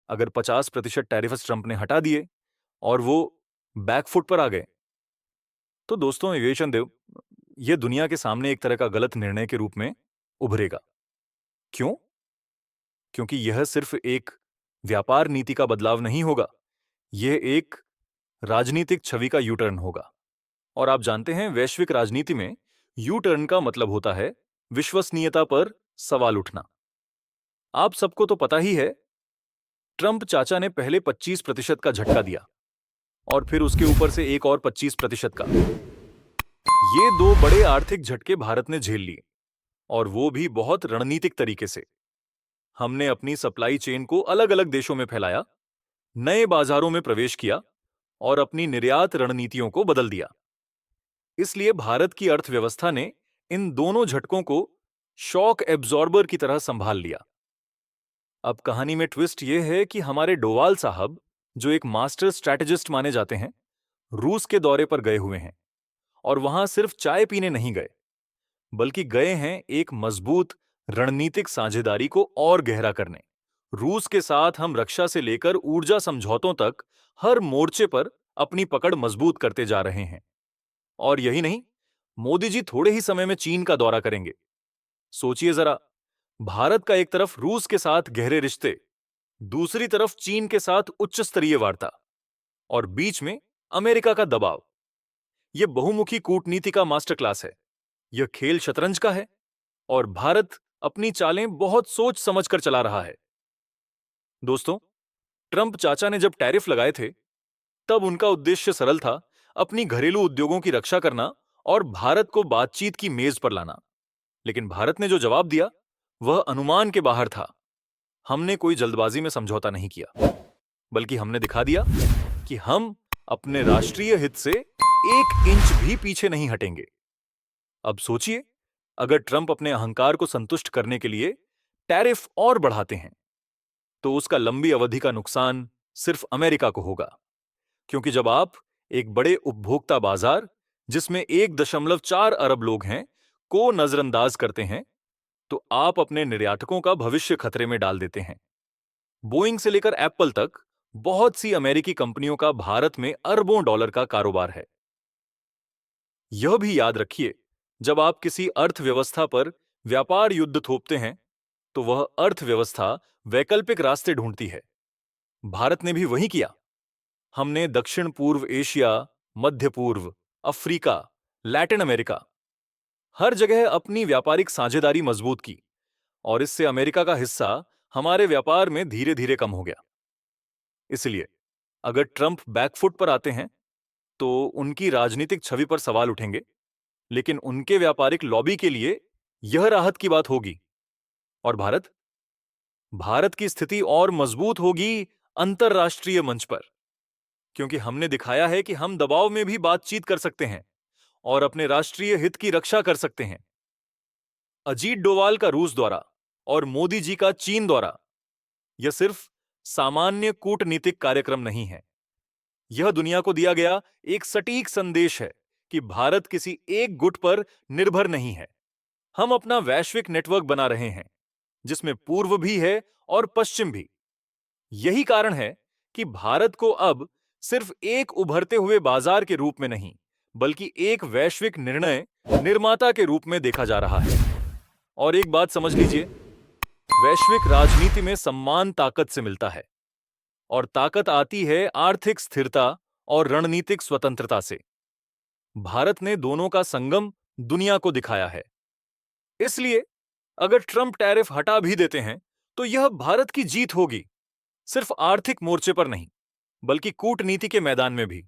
अगर 50% tariffs Trump ने हटा दिए और वो बैकफुट पर आ गए, तो दोस्तों एविएशन देव ये दुनिया के सामने एक तरह का गलत निर्णय के रूप में उभरेगा। क्यों? क्योंकि यह सिर्फ एक व्यापार नीति का बदलाव नहीं होगा, यह एक राजनीतिक छवि का यू टर्न होगा। और आप जानते हैं, वैश्विक राजनीति में यू टर्न का मतलब होता है विश्वसनीयता पर सवाल उठना। आप सबको तो पता ही है, ट्रंप चाचा ने पहले 25% का झटका दिया और फिर उसके ऊपर से एक और 25% का। ये दो बड़े आर्थिक झटके भारत ने झेल लिए, और वो भी बहुत रणनीतिक तरीके से। हमने अपनी सप्लाई चेन को अलग अलग देशों में फैलाया, नए बाजारों में प्रवेश किया और अपनी निर्यात रणनीतियों को बदल दिया। इसलिए भारत की अर्थव्यवस्था ने इन दोनों झटकों को शॉक एब्जॉर्बर की तरह संभाल लिया। अब कहानी में ट्विस्ट यह है कि हमारे डोवाल साहब, जो एक मास्टर स्ट्रैटेजिस्ट माने जाते हैं, रूस के दौरे पर गए हुए हैं। और वहां सिर्फ चाय पीने नहीं गए, बल्कि गए हैं एक मजबूत रणनीतिक साझेदारी को और गहरा करने। रूस के साथ हम रक्षा से लेकर ऊर्जा समझौतों तक हर मोर्चे पर अपनी पकड़ मजबूत करते जा रहे हैं। और यही नहीं, मोदी जी थोड़े ही समय में चीन का दौरा करेंगे। सोचिए जरा, भारत का एक तरफ रूस के साथ गहरे रिश्ते, दूसरी तरफ चीन के साथ उच्च स्तरीय वार्ता, और बीच में अमेरिका का दबाव। यह बहुमुखी कूटनीति का मास्टर क्लास है। यह खेल शतरंज का है, और भारत अपनी चालें बहुत सोच समझकर चला रहा है। दोस्तों, ट्रंप चाचा ने जब टैरिफ लगाए थे, तब उनका उद्देश्य सरल था, अपनी घरेलू उद्योगों की रक्षा करना और भारत को बातचीत की मेज पर लाना। लेकिन भारत ने जो जवाब दिया, वह अनुमान के बाहर था। हमने कोई जल्दबाजी में समझौता नहीं किया, बल्कि हमने दिखा दिया कि हम अपने राष्ट्रीय हित से 1 इंच भी पीछे नहीं हटेंगे। अब सोचिए, अगर ट्रंप अपने अहंकार को संतुष्ट करने के लिए टैरिफ और बढ़ाते हैं, तो उसका लंबी अवधि का नुकसान सिर्फ अमेरिका को होगा। क्योंकि जब आप एक बड़े उपभोक्ता बाजार, जिसमें 1.4 अरब लोग हैं, को नजरअंदाज करते हैं, तो आप अपने निर्यातकों का भविष्य खतरे में डाल देते हैं। बोइंग से लेकर एप्पल तक बहुत सी अमेरिकी कंपनियों का भारत में अरबों डॉलर का कारोबार है। यह भी याद रखिए, जब आप किसी अर्थव्यवस्था पर व्यापार युद्ध थोपते हैं, तो वह अर्थव्यवस्था वैकल्पिक रास्ते ढूंढती है। भारत ने भी वही किया। हमने दक्षिण पूर्व एशिया, मध्य पूर्व, अफ्रीका, लैटिन अमेरिका, हर जगह अपनी व्यापारिक साझेदारी मजबूत की, और इससे अमेरिका का हिस्सा हमारे व्यापार में धीरे धीरे कम हो गया। इसलिए अगर ट्रंप बैकफुट पर आते हैं, तो उनकी राजनीतिक छवि पर सवाल उठेंगे, लेकिन उनके व्यापारिक लॉबी के लिए यह राहत की बात होगी। और भारत भारत की स्थिति और मजबूत होगी अंतरराष्ट्रीय मंच पर, क्योंकि हमने दिखाया है कि हम दबाव में भी बातचीत कर सकते हैं और अपने राष्ट्रीय हित की रक्षा कर सकते हैं। अजीत डोवाल का रूस दौरा और मोदी जी का चीन दौरा, यह सिर्फ सामान्य कूटनीतिक कार्यक्रम नहीं है। यह दुनिया को दिया गया एक सटीक संदेश है कि भारत किसी एक गुट पर निर्भर नहीं है। हम अपना वैश्विक नेटवर्क बना रहे हैं, जिसमें पूर्व भी है और पश्चिम भी। यही कारण है कि भारत को अब सिर्फ एक उभरते हुए बाजार के रूप में नहीं, बल्कि एक वैश्विक निर्णय निर्माता के रूप में देखा जा रहा है। और एक बात समझ लीजिए, वैश्विक राजनीति में सम्मान ताकत से मिलता है, और ताकत आती है आर्थिक स्थिरता और रणनीतिक स्वतंत्रता से। भारत ने दोनों का संगम दुनिया को दिखाया है। इसलिए अगर ट्रंप टैरिफ हटा भी देते हैं, तो यह भारत की जीत होगी, सिर्फ आर्थिक मोर्चे पर नहीं, बल्कि कूटनीति के मैदान में भी।